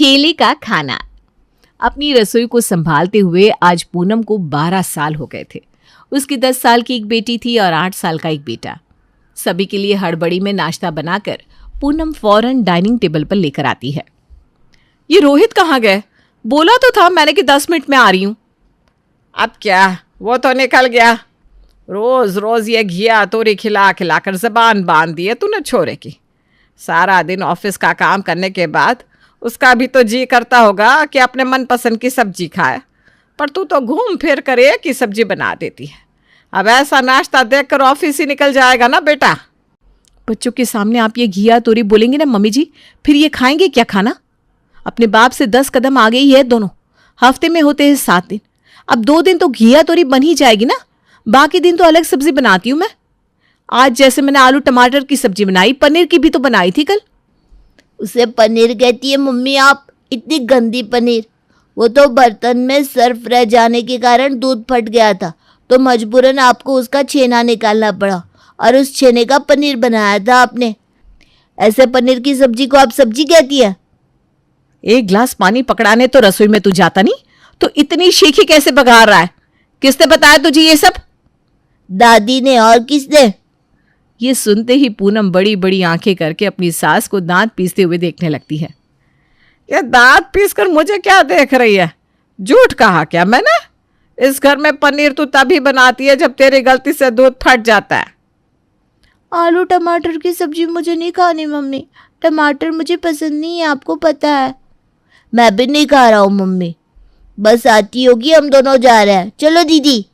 ठेले का खाना। अपनी रसोई को संभालते हुए आज पूनम को 12 साल हो गए थे। उसकी 10 साल की एक बेटी थी और 8 साल का एक बेटा। सभी के लिए हड़बड़ी में नाश्ता बनाकर पूनम फौरन डाइनिंग टेबल पर लेकर आती है। ये रोहित कहाँ गए? बोला तो था मैंने कि 10 मिनट में आ रही हूँ। अब क्या, वो तो निकल गया। रोज रोज ये घिया तोरी खिला खिलाकर जबान बांध दी है तूने छोरे की। सारा दिन ऑफिस का काम करने के बाद उसका भी तो जी करता होगा कि अपने मनपसंद की सब्जी खाए, पर तू तो घूम फिर कर एक ही सब्जी बना देती है। अब ऐसा नाश्ता देखकर ऑफिस ही निकल जाएगा ना बेटा। बच्चों के सामने आप ये घिया तोरी बोलेंगे ना मम्मी जी, फिर ये खाएंगे क्या खाना? अपने बाप से 10 कदम आगे ही है दोनों। हफ्ते में होते हैं 7 दिन, अब 2 दिन तो घिया तोरी बन ही जाएगी ना। बाकी दिन तो अलग सब्जी बनाती हूं मैं। आज जैसे मैंने आलू टमाटर की सब्जी बनाई, पनीर की भी तो बनाई थी कल। उसे पनीर कहती है मम्मी आप? इतनी गंदी पनीर। वो तो बर्तन में सर्फ रह जाने के कारण दूध फट गया था, तो मजबूरन आपको उसका छेना निकालना पड़ा और उस छेने का पनीर बनाया था आपने। ऐसे पनीर की सब्जी को आप सब्जी कहती है? एक गिलास पानी पकड़ाने तो रसोई में तू जाता नहीं, तो इतनी शीखी कैसे बघार रहा है? किसने बताया तुझे ये सब? दादी ने। और किसने? ये सुनते ही पूनम बड़ी बड़ी आंखें करके अपनी सास को दांत पीसते हुए देखने लगती है। ये दांत पीस कर मुझे क्या देख रही है? झूठ कहा क्या मैंने? इस घर में पनीर तू तभी बनाती है जब तेरी गलती से दूध फट जाता है। आलू टमाटर की सब्जी मुझे नहीं खानी मम्मी। टमाटर मुझे पसंद नहीं है, आपको पता है। मैं भी नहीं खा रहा हूँ मम्मी। बस आती होगी, हम दोनों जा रहे हैं। चलो दीदी।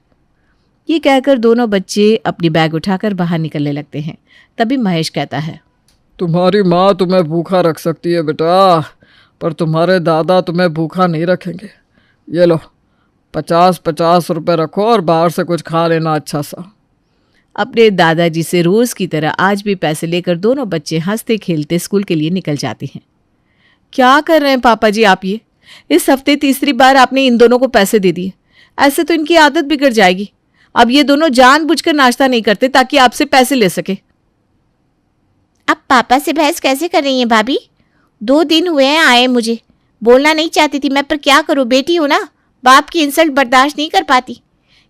ये कहकर दोनों बच्चे अपनी बैग उठाकर बाहर निकलने लगते हैं। तभी महेश कहता है, तुम्हारी माँ तुम्हें भूखा रख सकती है बेटा, पर तुम्हारे दादा तुम्हें भूखा नहीं रखेंगे। ये लो 50-50 रुपए रखो और बाहर से कुछ खा लेना अच्छा सा। अपने दादाजी से रोज की तरह आज भी पैसे लेकर दोनों बच्चे हंसते खेलते स्कूल के लिए निकल जाते हैं। क्या कर रहे हैं पापा जी आप? ये इस हफ्ते तीसरी बार आपने इन दोनों को पैसे दे दिए। ऐसे तो इनकी आदत बिगड़ जाएगी। अब ये दोनों जानबूझकर नाश्ता नहीं करते ताकि आपसे पैसे ले सके। अब पापा से बहस कैसे कर रही हैं भाभी? 2 दिन हुए हैं आए मुझे। बोलना नहीं चाहती थी मैं, पर क्या करूं, बेटी हो ना, बाप की इंसल्ट बर्दाश्त नहीं कर पाती।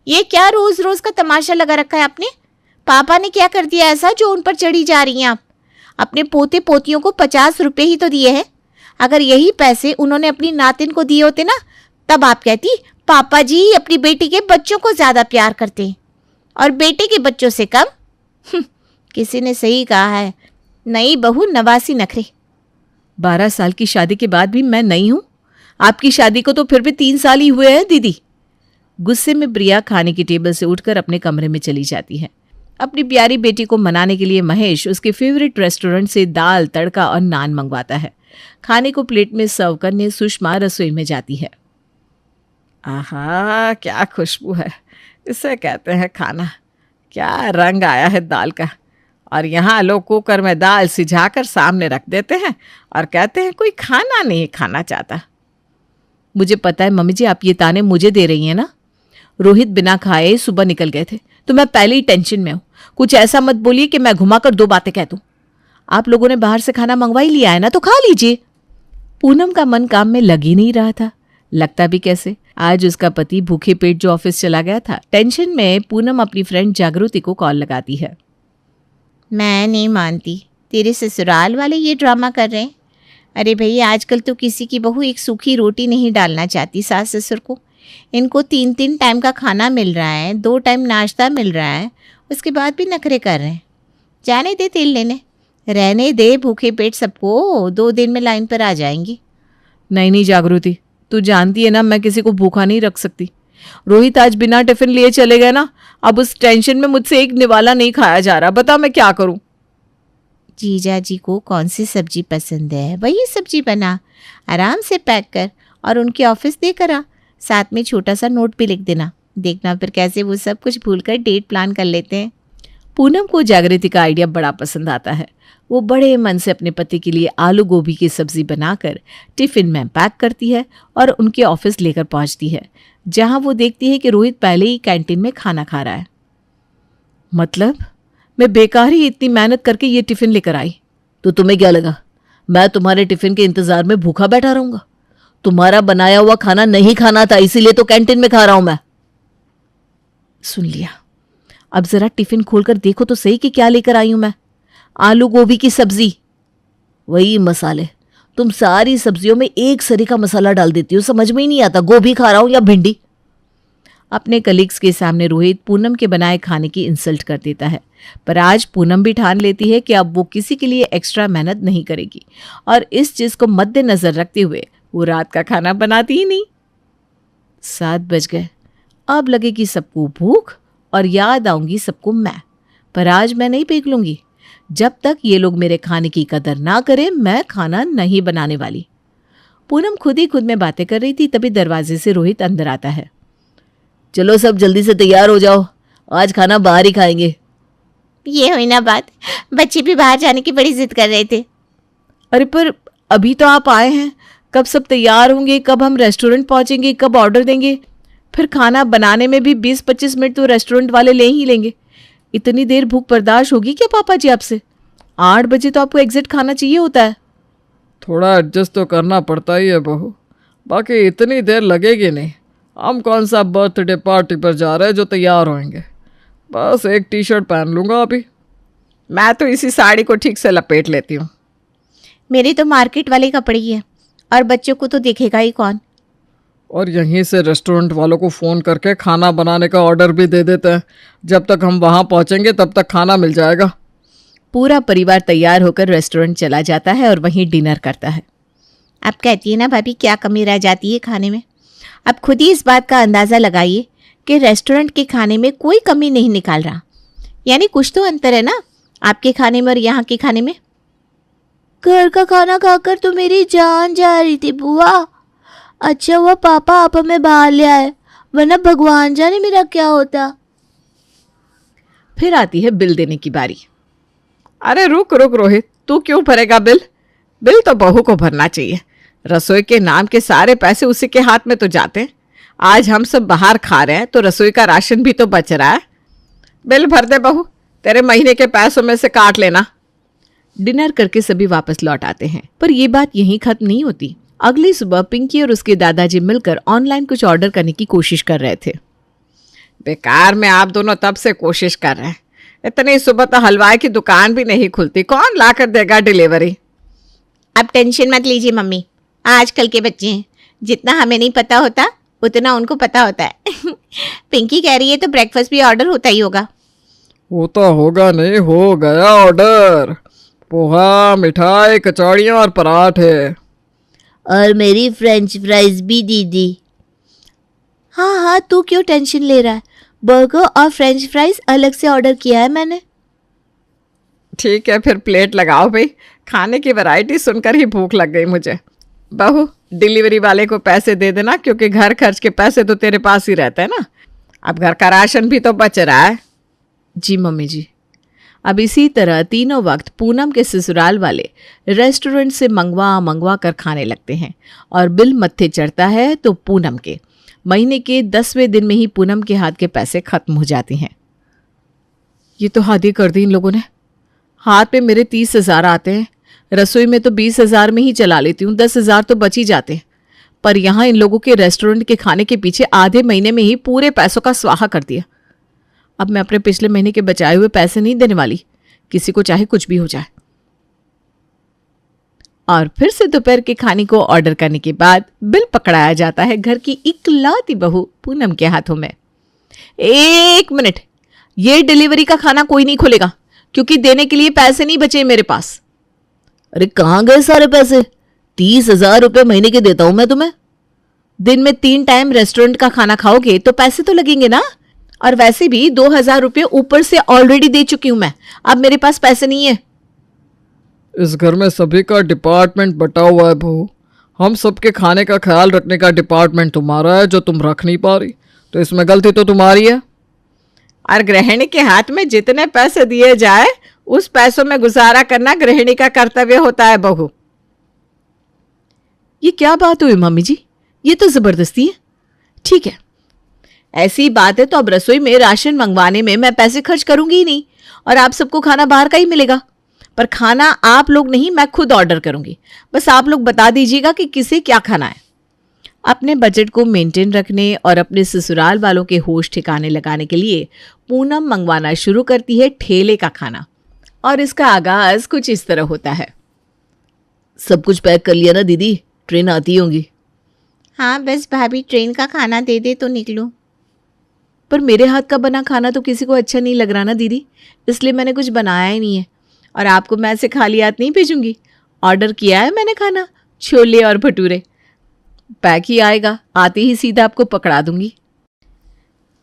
ये क्या रोज रोज का तमाशा लगा रखा है आपने? पापा ने क्या कर दिया ऐसा जो उन पर चढ़ी जा रही हैं आप? अपने पोते पोतियों को 50 रुपये ही तो दिए हैं। अगर यही पैसे उन्होंने अपनी नातिन को दिए होते ना, तब आप कहती पापा जी अपनी बेटी के बच्चों को ज्यादा प्यार करते हैं और बेटे के बच्चों से कम। किसी ने सही कहा है, नई बहू नवासी नखरे। 12 साल की शादी के बाद भी मैं नई हूं? आपकी शादी को तो फिर भी 3 साल ही हुए हैं दीदी। गुस्से में प्रिया खाने की टेबल से उठकर अपने कमरे में चली जाती है। अपनी प्यारी बेटी को मनाने के लिए महेश उसके फेवरेट रेस्टोरेंट से दाल तड़का और नान मंगवाता है। खाने को प्लेट में सर्व करने सुषमा रसोई में जाती है। आहा, क्या खुशबू है! इसे कहते हैं खाना। क्या रंग आया है दाल का! और यहाँ लोग कुकर में दाल सिझाकर सामने रख देते हैं और कहते हैं कोई खाना नहीं खाना चाहता। मुझे पता है मम्मी जी, आप ये ताने मुझे दे रही हैं ना। रोहित बिना खाए सुबह निकल गए थे, तो मैं पहले ही टेंशन में हूँ। कुछ ऐसा मत बोलिए कि मैं घुमाकर 2 बातें कह दूँ। आप लोगों ने बाहर से खाना मंगवा ही लिया है ना, तो खा लीजिए। पूनम का मन काम में लग ही नहीं रहा था। लगता भी कैसे, आज उसका पति भूखे पेट जो ऑफिस चला गया था। टेंशन में पूनम अपनी फ्रेंड जागृति को कॉल लगाती है। मैं नहीं मानती, तेरे ससुराल वाले ये ड्रामा कर रहे हैं। अरे भैया, आजकल तो किसी की बहू एक सूखी रोटी नहीं डालना चाहती सास ससुर को। इनको 3-3 टाइम का खाना मिल रहा है, 2 टाइम नाश्ता मिल रहा है, उसके बाद भी नखरे कर रहे हैं। जाने दे तेल लेने, रहने दे भूखे पेट सबको, 2 दिन में लाइन पर आ जाएंगी। नहीं जागृति, तू जानती है ना मैं किसी को भूखा नहीं रख सकती। रोहित आज बिना टिफिन लिए चले गए ना, अब उस टेंशन में मुझसे एक निवाला नहीं खाया जा रहा। बता मैं क्या करूं? जीजा जी को कौन सी सब्जी पसंद है वही सब्जी बना, आराम से पैक कर और उनके ऑफिस देकर आ। साथ में छोटा सा नोट भी लिख देना। देखना फिर कैसे वो सब कुछ भूलकर डेट प्लान कर लेते हैं। पूनम को जागृति का आइडिया बड़ा पसंद आता है। वो बड़े मन से अपने पति के लिए आलू गोभी की सब्जी बनाकर टिफिन में पैक करती है और उनके ऑफिस लेकर पहुंचती है, जहां वो देखती है कि रोहित पहले ही कैंटीन में खाना खा रहा है। मतलब मैं बेकार ही इतनी मेहनत करके ये टिफिन लेकर आई, तो तुम्हें क्या लगा मैं तुम्हारे टिफिन के इंतजार में भूखा बैठा रहूंगा? तुम्हारा बनाया हुआ खाना नहीं खाना था, इसीलिए तो कैंटीन में खा रहा हूं मैं। सुन लिया। अब जरा टिफिन खोलकर देखो तो सही कि क्या लेकर आई हूं मैं। आलू गोभी की सब्जी, वही मसाले। तुम सारी सब्जियों में एक सरी का मसाला डाल देती हो, समझ में ही नहीं आता गोभी खा रहा हूं या भिंडी। अपने कलीग्स के सामने रोहित पूनम के बनाए खाने की इंसल्ट कर देता है, पर आज पूनम भी ठान लेती है कि अब वो किसी के लिए एक्स्ट्रा मेहनत नहीं करेगी और इस चीज को मद्देनजर रखते हुए वो रात का खाना बनाती ही नहीं। 7 बज गए। अब लगेगी सबको भूख और याद आऊंगी सबको मैं, पर आज मैं नहीं पेक लूंगी। जब तक ये लोग मेरे खाने की कदर ना करें मैं खाना नहीं बनाने वाली। पूनम खुद ही खुद में बातें कर रही थी, तभी दरवाजे से रोहित अंदर आता है। चलो सब जल्दी से तैयार हो जाओ, आज खाना बाहर ही खाएंगे। ये हुई ना बात, बच्चे भी बाहर जाने की बड़ी जिद कर रहे थे। अरे पर अभी तो आप आए हैं, कब सब तैयार होंगे, कब हम रेस्टोरेंट पहुंचेंगे, कब ऑर्डर देंगे? फिर खाना बनाने में भी 20-25 मिनट तो रेस्टोरेंट वाले ले ही लेंगे। इतनी देर भूख बर्दाश्त होगी क्या पापा जी आपसे? 8 बजे तो आपको एग्जिट खाना चाहिए होता है। थोड़ा एडजस्ट तो करना पड़ता ही है बहू, बाकी इतनी देर लगेगी नहीं। हम कौन सा बर्थडे पार्टी पर जा रहे हैं जो तैयार होंगे। बस एक टी शर्ट पहन लूँगा अभी। मैं तो इसी साड़ी को ठीक से लपेट लेती हूँ। मेरे तो मार्केट वाले कपड़े ही है और बच्चों को तो देखेगा ही कौन। और यहीं से रेस्टोरेंट वालों को फ़ोन करके खाना बनाने का ऑर्डर भी दे देते हैं। जब तक हम वहाँ पहुँचेंगे तब तक खाना मिल जाएगा। पूरा परिवार तैयार होकर रेस्टोरेंट चला जाता है और वहीं डिनर करता है। अब कहती है ना भाभी, क्या कमी रह जाती है खाने में। अब खुद ही इस बात का अंदाज़ा लगाइए कि रेस्टोरेंट के खाने में कोई कमी नहीं निकाल रहा, यानी कुछ तो अंतर है ना आपके खाने में और यहाँ के खाने में। घर का खाना खाकर तो मेरी जान जा रही थी बुआ। अच्छा हुआ पापा आप हमें बाहर ले आए, वरना भगवान जाने मेरा क्या होता। फिर आती है बिल देने की बारी। अरे रुक रुक रोहित, तू क्यों भरेगा बिल? बिल तो बहू को भरना चाहिए। रसोई के नाम के सारे पैसे उसी के हाथ में तो जाते हैं। आज हम सब बाहर खा रहे हैं तो रसोई का राशन भी तो बच रहा है। बिल भर दे बहू, तेरे महीने के पैसों में से काट लेना। डिनर करके सभी वापस लौट आते हैं, पर यह बात यहीं खत्म नहीं होती। अगली सुबह पिंकी और उसके दादाजी मिलकर ऑनलाइन कुछ ऑर्डर करने की कोशिश कर रहे थे। बेकार में आप दोनों तब से कोशिश कर रहे हैं। इतनी सुबह तो हलवाई की दुकान भी नहीं खुलती, कौन ला कर देगा डिलीवरी? अब टेंशन मत लीजिए मम्मी, आजकल के बच्चे हैं, जितना हमें नहीं पता होता उतना उनको पता होता है। पिंकी कह रही है तो ब्रेकफास्ट भी ऑर्डर होता ही होगा। होता होगा नहीं, हो गया ऑर्डर। पोहा, मिठाई, कचौड़ियाँ और पराठे। और मेरी फ्रेंच फ्राइज भी दीदी। हाँ हाँ, तू क्यों टेंशन ले रहा है, बर्गर और फ्रेंच फ्राइज अलग से ऑर्डर किया है मैंने। ठीक है फिर प्लेट लगाओ भाई, खाने की वैरायटी सुनकर ही भूख लग गई मुझे। बहू डिलीवरी वाले को पैसे दे देना, क्योंकि घर खर्च के पैसे तो तेरे पास ही रहते हैं ना। अब घर का राशन भी तो बच रहा है। जी मम्मी जी। अब इसी तरह तीनों वक्त पूनम के ससुराल वाले रेस्टोरेंट से मंगवा कर खाने लगते हैं और बिल मत्थे चढ़ता है तो पूनम के। महीने के 10वें दिन में ही पूनम के हाथ के पैसे खत्म हो जाते हैं। ये तो हद ही कर दी इन लोगों ने। हाथ पे मेरे 30,000 आते हैं, रसोई में तो 20,000 में ही चला लेती हूँ, 10,000 तो बच ही जाते हैं। पर यहाँ इन लोगों के रेस्टोरेंट के खाने के पीछे आधे महीने में ही पूरे पैसों का स्वाहा कर दिया। अब मैं अपने पिछले महीने के बचाए हुए पैसे नहीं देने वाली, किसी को चाहे कुछ भी हो जाए। और फिर से दोपहर के खाने को ऑर्डर करने के बाद बिल पकड़ाया जाता है घर की इकलौती बहू पूनम के हाथों में। 1 मिनट, ये डिलीवरी का खाना कोई नहीं खोलेगा क्योंकि देने के लिए पैसे नहीं बचे मेरे पास। अरे कहाँ गए सारे पैसे? 30,000 रुपये महीने के देता हूं मैं तुम्हें। दिन में 3 टाइम रेस्टोरेंट का खाना खाओगे तो पैसे तो लगेंगे ना। और वैसे भी 2,000 रुपये ऊपर से ऑलरेडी दे चुकी हूं मैं, अब मेरे पास पैसे नहीं है। इस घर में सभी का डिपार्टमेंट बटा हुआ है बहू। हम सबके खाने का ख्याल रखने का डिपार्टमेंट तुम्हारा है जो तुम रख नहीं पा रही, तो इसमें गलती तो तुम्हारी है। और गृहिणी के हाथ में जितने पैसे दिए जाए उस पैसों में गुजारा करना गृहिणी का कर्तव्य होता है बहू। ये क्या बात हुई मम्मी जी, ये तो जबरदस्ती है। ठीक है, ऐसी बात है तो अब रसोई में राशन मंगवाने में मैं पैसे खर्च करूंगी ही नहीं और आप सबको खाना बाहर का ही मिलेगा। पर खाना आप लोग नहीं, मैं खुद ऑर्डर करूंगी। बस आप लोग बता दीजिएगा कि किसे क्या खाना है। अपने बजट को मेंटेन रखने और अपने ससुराल वालों के होश ठिकाने लगाने के लिए पूनम मंगवाना शुरू करती है ठेले का खाना। और इसका आगाज कुछ इस तरह होता है। सब कुछ पैक कर लिया ना दीदी, ट्रेन आती होंगी। हाँ बस भाभी ट्रेन का खाना दे दे तो निकलूं। पर मेरे हाथ का बना खाना तो किसी को अच्छा नहीं लग रहा ना दीदी, इसलिए मैंने कुछ बनाया ही नहीं है। और आपको मैं ऐसे खाली हाथ नहीं भेजूंगी। ऑर्डर किया है मैंने खाना, छोले और भटूरे। पैक ही आएगा, आते ही सीधा आपको पकड़ा दूंगी।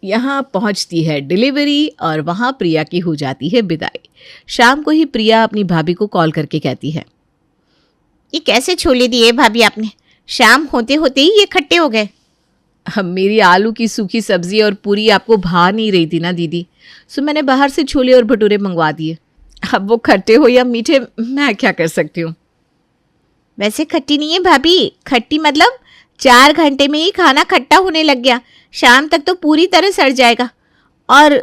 यहाँ पहुँचती है डिलीवरी और वहाँ प्रिया की हो जाती है विदाई। शाम को ही प्रिया अपनी भाभी को कॉल करके कहती है, ये कैसे छोले दिए भाभी आपने? शाम होते होते ही ये खट्टे हो गए। अब मेरी आलू की सूखी सब्जी और पूरी आपको भा नहीं रही थी ना दीदी, सो मैंने बाहर से छोले और भटूरे मंगवा दिए। अब वो खट्टे हो या मीठे, मैं क्या कर सकती हूँ। वैसे खट्टी नहीं है भाभी, खट्टी मतलब 4 घंटे में ही खाना खट्टा होने लग गया। शाम तक तो पूरी तरह सड़ जाएगा और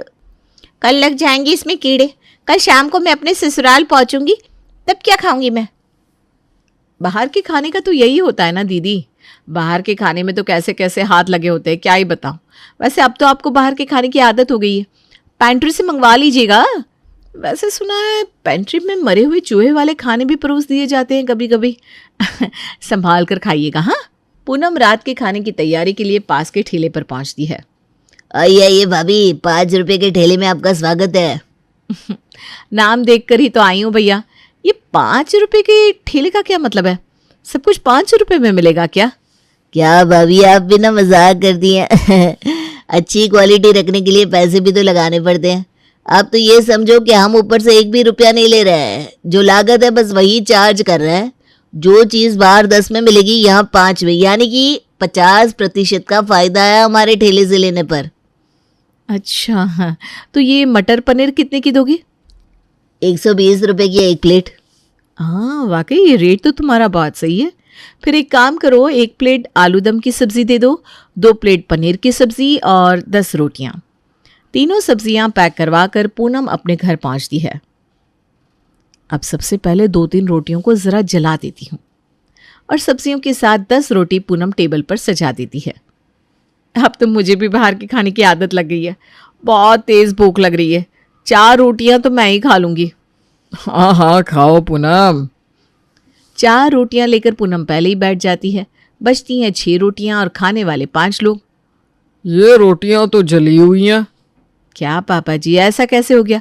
कल लग जाएंगे इसमें कीड़े। कल शाम को मैं अपने ससुराल पहुंचूंगी, तब क्या खाऊंगी मैं? बाहर के खाने का तो यही होता है ना दीदी, बाहर के खाने में तो कैसे कैसे हाथ लगे होते हैं, क्या ही बताऊं। वैसे अब तो आपको बाहर के खाने की आदत हो गई है, पैंट्री से मंगवा लीजिएगा। वैसे सुना है पेंट्री में मरे हुए चूहे वाले खाने भी परोस दिए जाते हैं कभी कभी। संभाल कर खाइएगा। हाँ। पूनम रात के खाने की तैयारी के लिए पास के ठेले पर पहुंचती है। आइए आइए भाभी, 5 रुपए के ठेले में आपका स्वागत है। नाम देखकर ही तो आई हूँ भैया। ये 5 रुपए के ठेले का क्या मतलब है? सब कुछ 5 रुपए में मिलेगा क्या? क्या भाभी, आप भी ना मजाक कर दिए। अच्छी क्वालिटी रखने के लिए पैसे भी तो लगाने पड़ते हैं। आप तो ये समझो कि हम ऊपर से 1 भी रुपया नहीं ले रहे हैं, जो लागत है बस वही चार्ज कर रहे हैं। जो चीज़ बाहर 10 में मिलेगी यहाँ 5 में, यानी कि 50% का फायदा है हमारे ठेले से लेने पर। अच्छा हाँ, तो ये मटर पनीर कितने की दोगे? 120 रुपए की 1 प्लेट। हाँ वाकई ये रेट तो तुम्हारा बहुत सही है। फिर एक काम करो, 1 प्लेट आलू दम की सब्जी दे दो, 2 प्लेट पनीर की सब्जी और 10 रोटियां। तीनों सब्जियां पैक करवा कर पूनम अपने घर पहुंचती है। अब सबसे पहले 2-3 रोटियों को ज़रा जला देती हूँ और सब्जियों के साथ 10 रोटी पूनम टेबल पर सजा देती है। अब तो मुझे भी बाहर के खाने की आदत लग गई है। बहुत तेज़ भूख लग रही है, 4 रोटियां तो मैं ही खा लूँगी। हाँ हाँ खाओ पूनम। 4 रोटियां लेकर पूनम पहले ही बैठ जाती है। बचती हैं 6 रोटियां और खाने वाले 5 लोग। ये रोटियां तो जली हुई हैं। क्या पापा जी, ऐसा कैसे हो गया?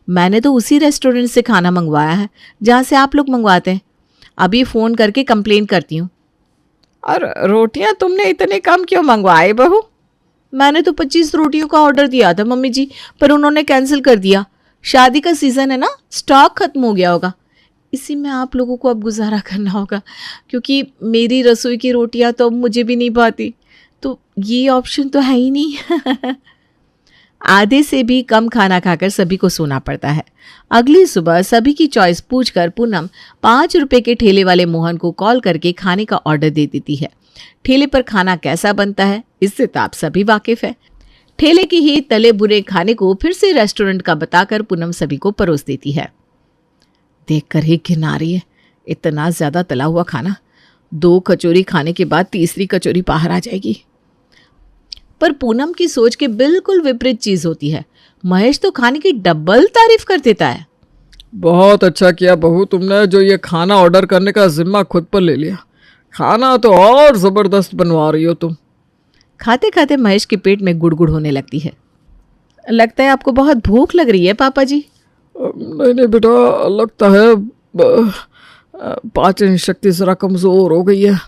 मैंने तो उसी रेस्टोरेंट से खाना मंगवाया है जहाँ से आप लोग मंगवाते हैं। अभी फ़ोन करके कंप्लेन करती हूँ। और रोटियां तुमने इतने कम क्यों मंगवाए बहू? मैंने तो 25 रोटियों का ऑर्डर दिया था मम्मी जी, पर उन्होंने कैंसिल कर दिया। शादी का सीज़न है ना, स्टॉक खत्म हो गया होगा। इसी में आप लोगों को अब गुजारा करना होगा, क्योंकि मेरी रसोई की रोटियां तो अब मुझे भी नहीं भाती, तो ये ऑप्शन तो है ही नहीं। आधे से भी कम खाना खाकर सभी को सोना पड़ता है। अगली सुबह सभी की चॉइस पूछकर पूनम 5 रुपए के ठेले वाले मोहन को कॉल करके खाने का ऑर्डर दे देती है। ठेले पर खाना कैसा बनता है इससे तो आप सभी वाकिफ है। ठेले के ही तले बुरे खाने को फिर से रेस्टोरेंट का बताकर पूनम सभी को परोस देती है। देखकर ही घिन आ रही है, इतना ज्यादा तला हुआ खाना। 2 कचौरी खाने के बाद तीसरी कचौरी बाहर आ जाएगी। पर पूनम की सोच के बिल्कुल विपरीत चीज होती है। महेश तो खाने की डबल तारीफ कर देता है। बहुत अच्छा किया बहू तुमने, जो ये खाना ऑर्डर करने का जिम्मा खुद पर ले लिया। खाना तो और ज़बरदस्त बनवा रही हो तुम। खाते खाते महेश के पेट में गुड़गुड़ होने लगती है। लगता है आपको बहुत भूख लग रही है पापा जी। नहीं नहीं बेटा, लगता है पाचन शक्ति जरा कमज़ोर हो गई है।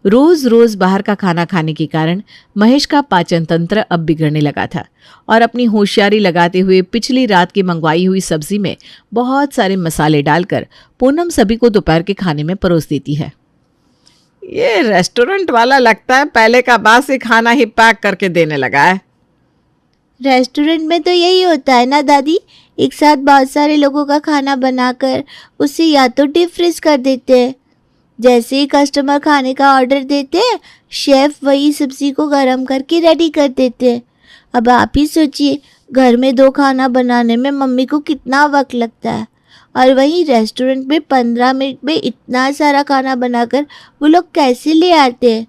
रोज रोज बाहर का खाना खाने के कारण महेश का पाचन तंत्र अब बिगड़ने लगा था और अपनी होशियारी लगाते हुए पिछली रात की मंगवाई हुई सब्जी में बहुत सारे मसाले डालकर पूनम सभी को दोपहर के खाने में परोस देती है। ये रेस्टोरेंट वाला लगता है पहले का बासी खाना ही पैक करके देने लगा है। रेस्टोरेंट में तो यही होता है ना दादी, एक साथ बहुत सारे लोगों का खाना बनाकर उसे या तो डीप फ्रीज कर देते हैं। जैसे ही कस्टमर खाने का ऑर्डर देते हैं, शेफ वही सब्जी को गर्म करके रेडी कर देते हैं। अब आप ही सोचिए, घर में 2 खाना बनाने में मम्मी को कितना वक्त लगता है, और वहीं रेस्टोरेंट में 15 मिनट में इतना सारा खाना बनाकर वो लोग कैसे ले आते हैं।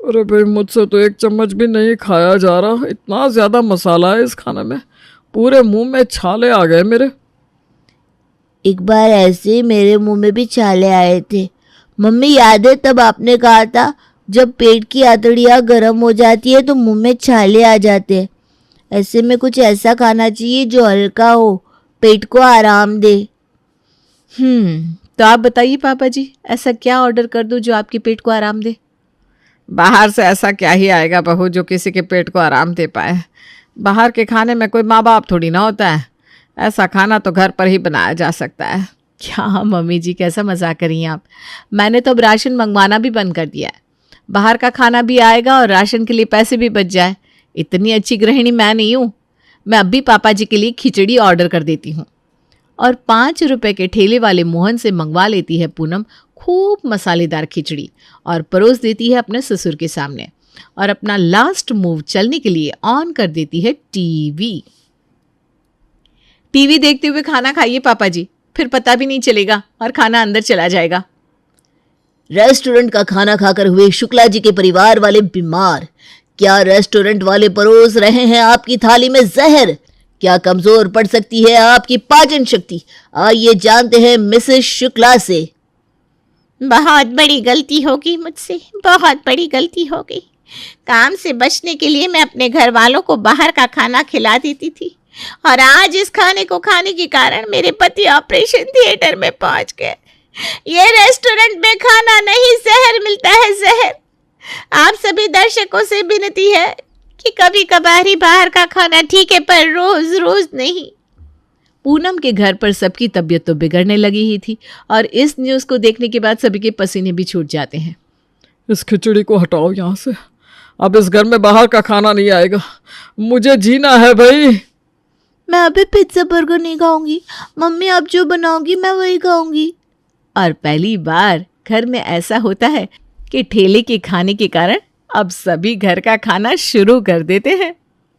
अरे भाई मुझसे तो एक चम्मच भी नहीं खाया जा रहा, इतना ज़्यादा मसाला है इस खाने में, पूरे मुंह में छाले आ गए मेरे। एक बार ऐसे मेरे मुंह में भी छाले आए थे। मम्मी याद है तब आपने कहा था जब पेट की आंतड़ियाँ गर्म हो जाती है तो मुंह में छाले आ जाते हैं। ऐसे में कुछ ऐसा खाना चाहिए जो हल्का हो, पेट को आराम दे। तो आप बताइए पापा जी, ऐसा क्या ऑर्डर कर दूं जो आपके पेट को आराम दे? बाहर से ऐसा क्या ही आएगा बहू जो किसी के पेट को आराम दे पाए। बाहर के खाने में कोई माँ बाप थोड़ी ना होता है, ऐसा खाना तो घर पर ही बनाया जा सकता है। क्या मम्मी जी, कैसा मजाक करी हैं आप? मैंने तो अब राशन मंगवाना भी बंद कर दिया है। बाहर का खाना भी आएगा और राशन के लिए पैसे भी बच जाए। इतनी अच्छी गृहिणी मैं नहीं हूँ। मैं अब भी पापा जी के लिए खिचड़ी ऑर्डर कर देती हूँ। और 5 रुपए के ठेले वाले मोहन से मंगवा लेती है पूनम खूब मसालेदार खिचड़ी और परोस देती है अपने ससुर के सामने, और अपना लास्ट मूव चलने के लिए ऑन कर देती है टीवी। टीवी देखते हुए खाना खाइए पापा जी, फिर पता भी नहीं चलेगा और खाना अंदर चला जाएगा। रेस्टोरेंट का खाना खाकर हुए शुक्ला जी के परिवार वाले बीमार। क्या रेस्टोरेंट वाले परोस रहे हैं आपकी थाली में जहर? क्या कमजोर पड़ सकती है आपकी पाचन शक्ति? आइए जानते हैं मिसेस शुक्ला से। बहुत बड़ी गलती होगी मुझसे, बहुत बड़ी गलती हो गई। काम से बचने के लिए मैं अपने घर वालों को बाहर का खाना खिला देती थी, और आज इस खाने को खाने के कारण मेरे पति ऑपरेशन थिएटर में पहुंच गए। ये रेस्टोरेंट में खाना नहीं, जहर मिलता है, जहर। आप सभी दर्शकों से विनती है कि कभी कभार ही बाहर का खाना ठीक है, पर रोज रोज नहीं। पूनम के घर पर सबकी तबीयत तो बिगड़ने लगी ही थी, और इस न्यूज़ को देखने के बाद सभी के पसीने भी छूट जाते हैं। इस खिचड़ी को हटाओ यहाँ से, अब इस घर में बाहर का खाना नहीं आएगा, मुझे जीना है भाई। मैं अभी पिज्जा बर्गर नहीं खाऊंगी, मम्मी आप जो बनाओगी मैं वही खाऊंगी। और पहली बार घर में ऐसा होता है कि ठेले के खाने के कारण अब सभी घर का खाना शुरू कर देते हैं।